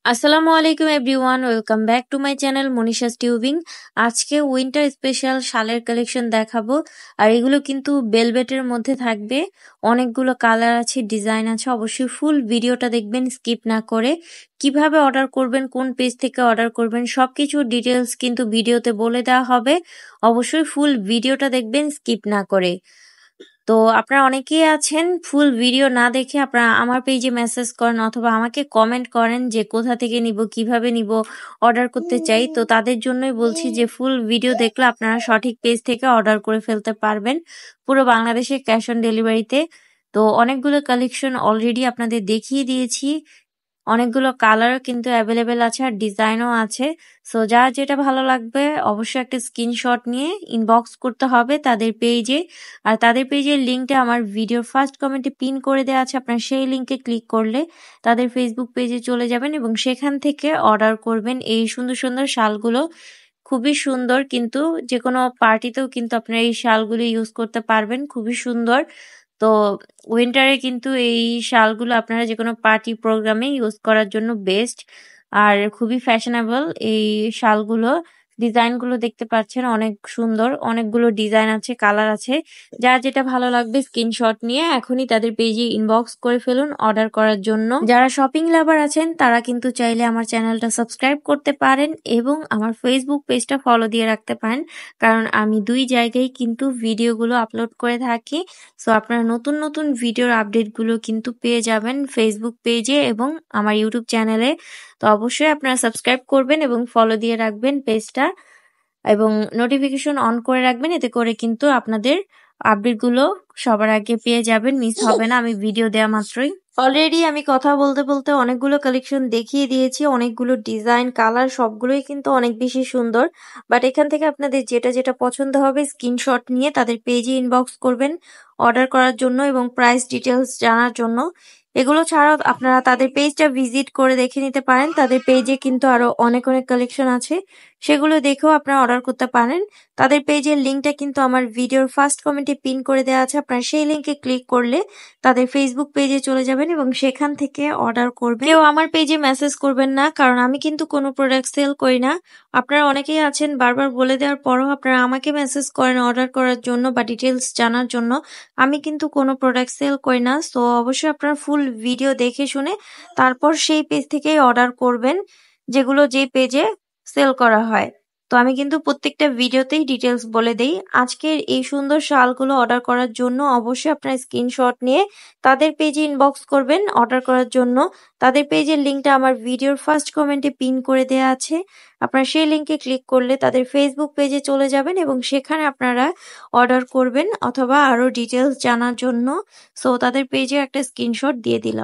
আসসালামু আলাইকুম everyone, welcome back to my channel Manisha's tubing. আজকে উইন্টার স্পেশাল শালের কালেকশন দেখাবো। আর এগুলো কিন্তু বেলভেটের মধ্যে থাকবে। অনেকগুলো কালার আছে, ডিজাইন আছে। অবশ্যই ফুল ভিডিওটা দেখবেন স্কিপ না করে। কিভাবে অর্ডার করবেন, কোন পেজ থেকে অর্ডার করবেন, সবকিছু ডিটেলস কিন্তু ভিডিওতে বলে দেওয়া হবে। অবশ্যই ফুল ভিডিওটা দেখবেন স্কিপ না করে। তো আপনারা অনেকেই আছেন ফুল ভিডিও না দেখে আপনারা আমার পেজে মেসেজ করেন অথবা আমাকে কমেন্ট করেন যে কোথা থেকে নিব, কিভাবে নিব, অর্ডার করতে চাই। তো তাদের জন্যই বলছি যে ফুল ভিডিও দেখলে আপনারা সঠিক পেজ থেকে অর্ডার করে ফেলতে পারবেন পুরো বাংলাদেশে ক্যাশ অন ডেলিভারিতে। তো অনেকগুলো কালেকশন অলরেডি আপনাদের দেখিয়ে দিয়েছি। অনেকগুলো কালার কিন্তু অ্যাভেলেবেল আছে আর ডিজাইনও আছে। সো যার যেটা ভালো লাগবে অবশ্যই একটা স্ক্রিনশট নিয়ে ইনবক্স করতে হবে তাদের পেজে। আর তাদের পেজের লিঙ্কটা আমার ভিডিওর ফার্স্ট কমেন্টে পিন করে দেওয়া আছে। আপনার সেই লিঙ্কে ক্লিক করলে তাদের ফেসবুক পেজে চলে যাবেন এবং সেখান থেকে অর্ডার করবেন এই সুন্দর সুন্দর শালগুলো। খুবই সুন্দর, কিন্তু যেকোনো পার্টিতেও কিন্তু আপনারা এই শালগুলো ইউজ করতে পারবেন। খুবই সুন্দর। তো উইন্টারে কিন্তু এই শালগুলো আপনারা যেকোনো পার্টি প্রোগ্রামে ইউজ করার জন্য বেস্ট। আর খুবই ফ্যাশনেবল এই শালগুলো। ডিজাইনগুলো দেখতে পাচ্ছেন অনেক সুন্দর, অনেকগুলো ডিজাইন আছে, কালার আছে। যার যেটা ভালো লাগবে স্ক্রিনশট নিয়ে এখনই তাদের পেজে ইনবক্স করে ফেলুন অর্ডার করার জন্য। যারা শপিং লাভার আছেন তারা কিন্তু চাইলে আমার চ্যানেলটা সাবস্ক্রাইব করতে পারেন এবং আমার ফেসবুক পেজটা ফলো দিয়ে রাখতে পারেন, কারণ আমি দুই জায়গায় কিন্তু ভিডিওগুলো আপলোড করে থাকি। সো আপনারা নতুন নতুন ভিডিওর আপডেটগুলো কিন্তু পেয়ে যাবেন ফেসবুক পেজে এবং আমার ইউটিউব চ্যানেলে। তো অবশ্যই আপনারা সাবস্ক্রাইব করবেন এবং ফলো দিয়ে রাখবেন পেজটা এবং নোটিফিকেশন অন করে রাখবেন, এতে করে কিন্তু আপনাদের আপডেটগুলো সবার আগে পেয়ে যাবেন, মিস হবে না আমি ভিডিও দেওয়া মাত্রই। অলরেডি আমি কথা বলতে বলতে অনেকগুলো কালেকশন দেখিয়ে দিয়েছি, অনেকগুলো ডিজাইন, কালার সবগুলোই কিন্তু অনেক বেশি সুন্দর। বাট এখান থেকে আপনাদের যেটা যেটা পছন্দ হবে স্ক্রিনশট নিয়ে তাদের পেজে ইনবক্স করবেন অর্ডার করার জন্য এবং প্রাইস ডিটেলস জানার জন্য। এগুলো ছাড়াও আপনারা তাদের পেজটা ভিজিট করে দেখে নিতে পারেন। তাদের পেজে কিন্তু আরো অনেক অনেক কালেকশন আছে, সেগুলো দেখেও আপনারা অর্ডার করতে পারেন। তাদের পেজের লিঙ্কটা কিন্তু আমার ভিডিওর ফার্স্ট কমেন্টে পিন করে দেওয়া আছে। আপনারা সেই লিঙ্কে ক্লিক করলে তাদের ফেসবুক পেজে চলে যাবেন এবং সেখান থেকে অর্ডার করবেন। কেউ আমার পেজে মেসেজ করবেন না, কারণ আমি কিন্তু কোনো প্রোডাক্ট সেল করি না। আপনারা অনেকেই আছেন বারবার বলে দেওয়ার পরও আপনারা আমাকে মেসেজ করেন অর্ডার করার জন্য বা ডিটেলস জানার জন্য। আমি কিন্তু কোনো প্রোডাক্ট সেল করি না। সো অবশ্যই আপনারা ফুল ভিডিও দেখে শুনে তারপর সেই পেজ থেকেই অর্ডার করবেন, যেগুলো যে পেজে সেল করা হয়। তো আমি কিন্তু প্রত্যেকটা ভিডিওতেই ডিটেলস বলে দেই। আজকের এই সুন্দর শালগুলো অর্ডার করার জন্য অবশ্যই আপনারা স্ক্রিনশট নিয়ে তাদের পেজে ইনবক্স করবেন অর্ডার করার জন্য। তাদের পেজের লিঙ্কটা আমার ভিডিওর ফার্স্ট কমেন্টে পিন করে দেওয়া আছে। আপনারা সেই লিঙ্কে ক্লিক করলে তাদের ফেসবুক পেজে চলে যাবেন এবং সেখানে আপনারা অর্ডার করবেন অথবা আরো ডিটেলস জানার জন্য। সো তাদের পেজে একটা স্ক্রিনশট দিয়ে দিলাম।